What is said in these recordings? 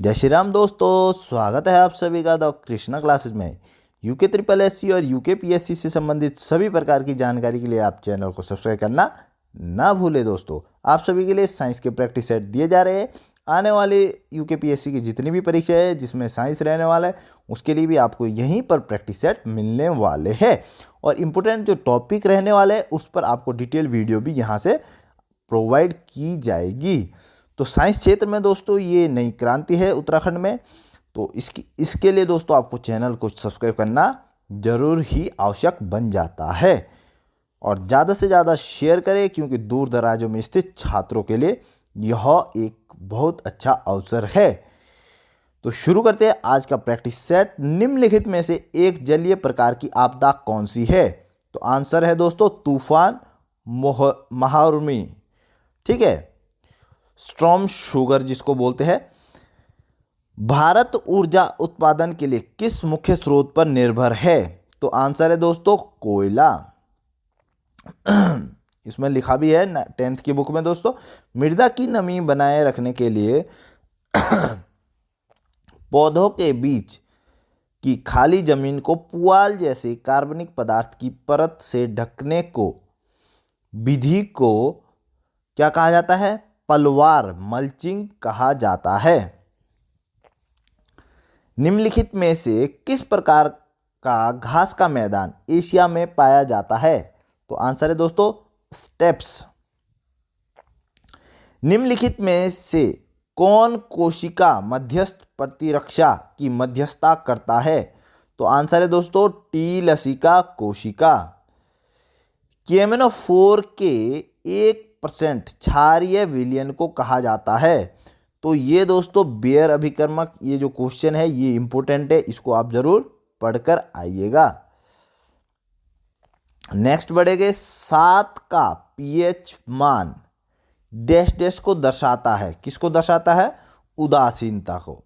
जय श्री राम दोस्तों, स्वागत है आप सभी का द कृष्णा क्लासेस में। यूके ट्रिपल एससी और यूके पीएससी से संबंधित सभी प्रकार की जानकारी के लिए आप चैनल को सब्सक्राइब करना ना भूलें। दोस्तों, आप सभी के लिए साइंस के प्रैक्टिस सेट दिए जा रहे हैं। आने वाले यूके पीएससी की जितनी भी परीक्षा है जिसमें साइंस रहने वाला है, उसके लिए भी आपको यहीं पर प्रैक्टिस सेट मिलने वाले हैं। और इम्पोर्टेंट जो टॉपिक रहने वाले हैं उस पर आपको डिटेल वीडियो भी यहाँ से प्रोवाइड की जाएगी। तो साइंस क्षेत्र में दोस्तों ये नई क्रांति है उत्तराखंड में। तो इसके लिए दोस्तों आपको चैनल को सब्सक्राइब करना जरूर ही आवश्यक बन जाता है और ज़्यादा से ज़्यादा शेयर करें, क्योंकि दूर दराजों में स्थित छात्रों के लिए यह एक बहुत अच्छा अवसर है। तो शुरू करते हैं आज का प्रैक्टिस सेट। निम्नलिखित में से एक जलीय प्रकार की आपदा कौन सी है? तो आंसर है दोस्तों तूफान महाउर्मी। ठीक है, स्टॉर्म शुगर जिसको बोलते हैं। भारत ऊर्जा उत्पादन के लिए किस मुख्य स्रोत पर निर्भर है? तो आंसर है दोस्तों कोयला। इसमें लिखा भी है 10th की बुक में दोस्तों, मृदा की नमी बनाए रखने के लिए पौधों के बीच की खाली जमीन को पुआल जैसे कार्बनिक पदार्थ की परत से ढकने को विधि को क्या कहा जाता है? पलवार मल्चिंग कहा जाता है। निम्नलिखित में से किस प्रकार का घास का मैदान एशिया में पाया जाता है? तो आंसर है दोस्तों स्टेप्स। निम्नलिखित में से कौन कोशिका मध्यस्थ प्रतिरक्षा की मध्यस्थता करता है? तो आंसर है दोस्तों टी लसिका कोशिका। केमेनोफोर के 1% क्षारीय विलयन को कहा जाता है। तो ये दोस्तों बेयर अभिकर्मक, ये जो क्वेश्चन है ये इंपॉर्टेंट है, इसको आप जरूर पढ़कर आइएगा। नेक्स्ट बढ़ेंगे। 7 का पीएच मान डैश डैश को दर्शाता है। किसको दर्शाता है? उदासीनता को।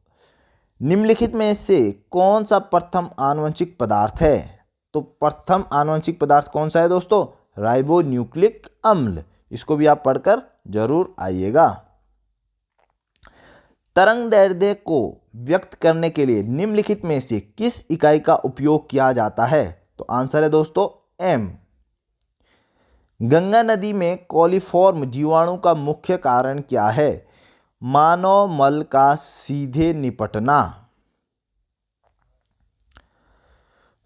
निम्नलिखित में से कौन सा प्रथम आनुवंशिक पदार्थ है? तो प्रथम आनुवंशिक पदार्थ कौन सा है दोस्तों? राइबोन्यूक्लिक अम्ल। इसको भी आप पढ़कर जरूर आइएगा। तरंग दैर्ध्य को व्यक्त करने के लिए निम्नलिखित में से किस इकाई का उपयोग किया जाता है? तो आंसर है दोस्तों एम। गंगा नदी में कोलिफॉर्म जीवाणु का मुख्य कारण क्या है? मानव मल का सीधे निपटना।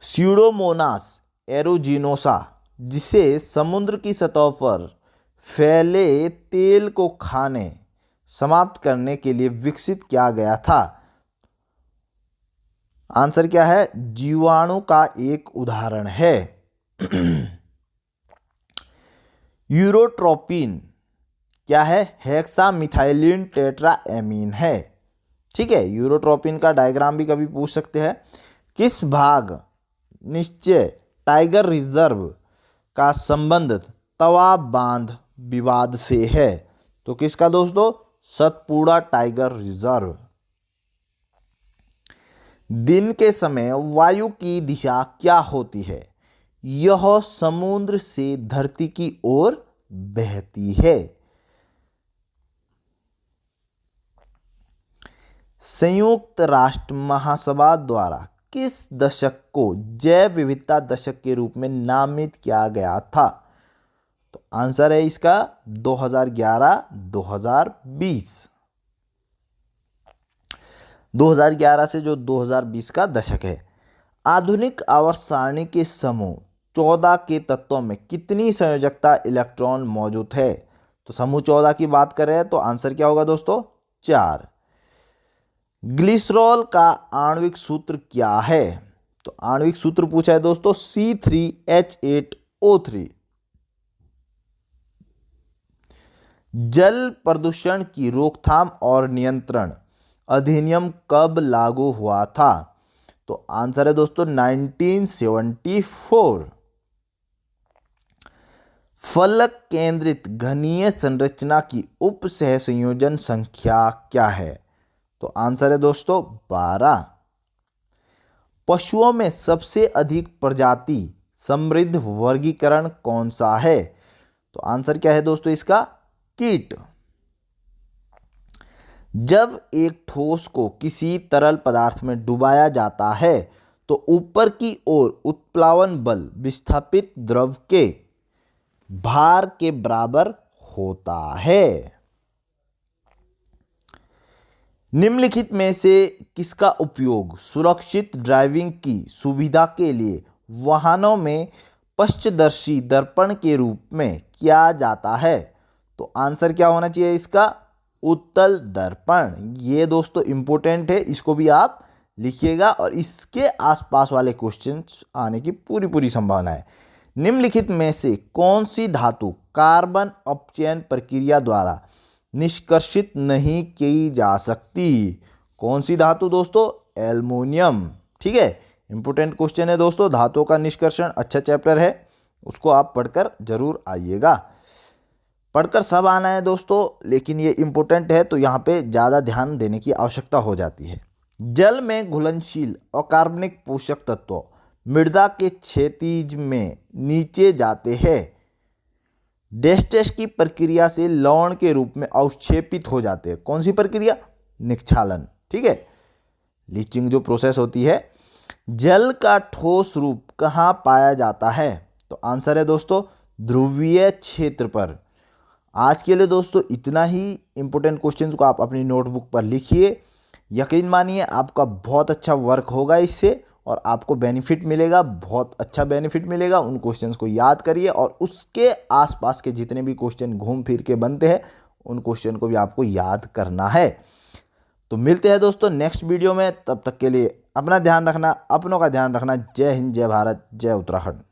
स्यूडोमोनास एरोजिनोसा, जिसे समुद्र की सतह पर फैले तेल को खाने समाप्त करने के लिए विकसित किया गया था। आंसर क्या है? जीवाणु का एक उदाहरण है। यूरोट्रोपिन क्या है? हेक्सामिथाइलिन टेट्राएमीन है। ठीक है, यूरोट्रोपिन का डायग्राम भी कभी पूछ सकते हैं। किस भाग निश्चय टाइगर रिजर्व का संबंध तवा बांध विवाद से है? तो किसका दोस्तों? Satpura tiger reserve. दिन के समय वायु की दिशा क्या होती है? यह समुद्र से धरती की ओर बहती है। संयुक्त राष्ट्र महासभा द्वारा किस दशक को जैव विविधता दशक के रूप में नामित किया गया था? तो आंसर है इसका 2011-2020। 2011 से जो 2020 का दशक है। आधुनिक आवर्त सारणी के समूह 14 के तत्वों में कितनी संयोजकता इलेक्ट्रॉन मौजूद है? तो समूह 14 की बात करें तो आंसर क्या होगा दोस्तों? 4। ग्लिसरॉल का आणविक सूत्र क्या है? तो आणविक सूत्र पूछा है दोस्तों C3H8O3। जल प्रदूषण की रोकथाम और नियंत्रण अधिनियम कब लागू हुआ था? तो आंसर है दोस्तों 1974। फलक केंद्रित घनीय संरचना की उप सह संयोजन संख्या क्या है? तो आंसर है दोस्तों 12। पशुओं में सबसे अधिक प्रजाति समृद्ध वर्गीकरण कौन सा है? तो आंसर क्या है दोस्तों इसका? कीट। जब एक ठोस को किसी तरल पदार्थ में डुबाया जाता है तो ऊपर की ओर उत्प्लावन बल विस्थापित द्रव के भार के बराबर होता है। निम्नलिखित में से किसका उपयोग सुरक्षित ड्राइविंग की सुविधा के लिए वाहनों में पश्चदर्शी दर्पण के रूप में किया जाता है? तो आंसर क्या होना चाहिए इसका? उत्तल दर्पण। ये दोस्तों इंपॉर्टेंट है, इसको भी आप लिखिएगा और इसके आसपास वाले क्वेश्चंस आने की पूरी संभावना है। निम्नलिखित में से कौन सी धातु कार्बन अपचयन प्रक्रिया द्वारा निष्कर्षित नहीं की जा सकती? कौन सी धातु दोस्तों? एल्युमिनियम। ठीक है, इंपॉर्टेंट क्वेश्चन है दोस्तों। धातुओं का निष्कर्षण अच्छा चैप्टर है, उसको आप पढ़कर जरूर आइएगा। पढ़कर सब आना है दोस्तों, लेकिन ये इंपॉर्टेंट है तो यहाँ पे ज़्यादा ध्यान देने की आवश्यकता हो जाती है। जल में घुलनशील अकार्बनिक पोषक तत्व मृदा के क्षैतिज में नीचे जाते हैं। डेस्टेस की प्रक्रिया से लवण के रूप में अवक्षेपित हो जाते हैं। कौन सी प्रक्रिया? निक्षालन। ठीक है, लीचिंग जो प्रोसेस होती है। जल का ठोस रूप कहाँ पाया जाता है? तो आंसर है दोस्तों ध्रुवीय क्षेत्र पर। आज के लिए दोस्तों इतना ही। इंपॉर्टेंट क्वेश्चंस को आप अपनी नोटबुक पर लिखिए। यकीन मानिए आपका बहुत अच्छा वर्क होगा इससे और आपको बेनिफिट मिलेगा, बहुत अच्छा बेनिफिट मिलेगा। उन क्वेश्चंस को याद करिए और उसके आसपास के जितने भी क्वेश्चन घूम फिर के बनते हैं उन क्वेश्चन को भी आपको याद करना है। तो मिलते हैं दोस्तों नेक्स्ट वीडियो में। तब तक के लिए अपना ध्यान रखना, अपनों का ध्यान रखना। जय हिंद, जय भारत, जय उत्तराखंड।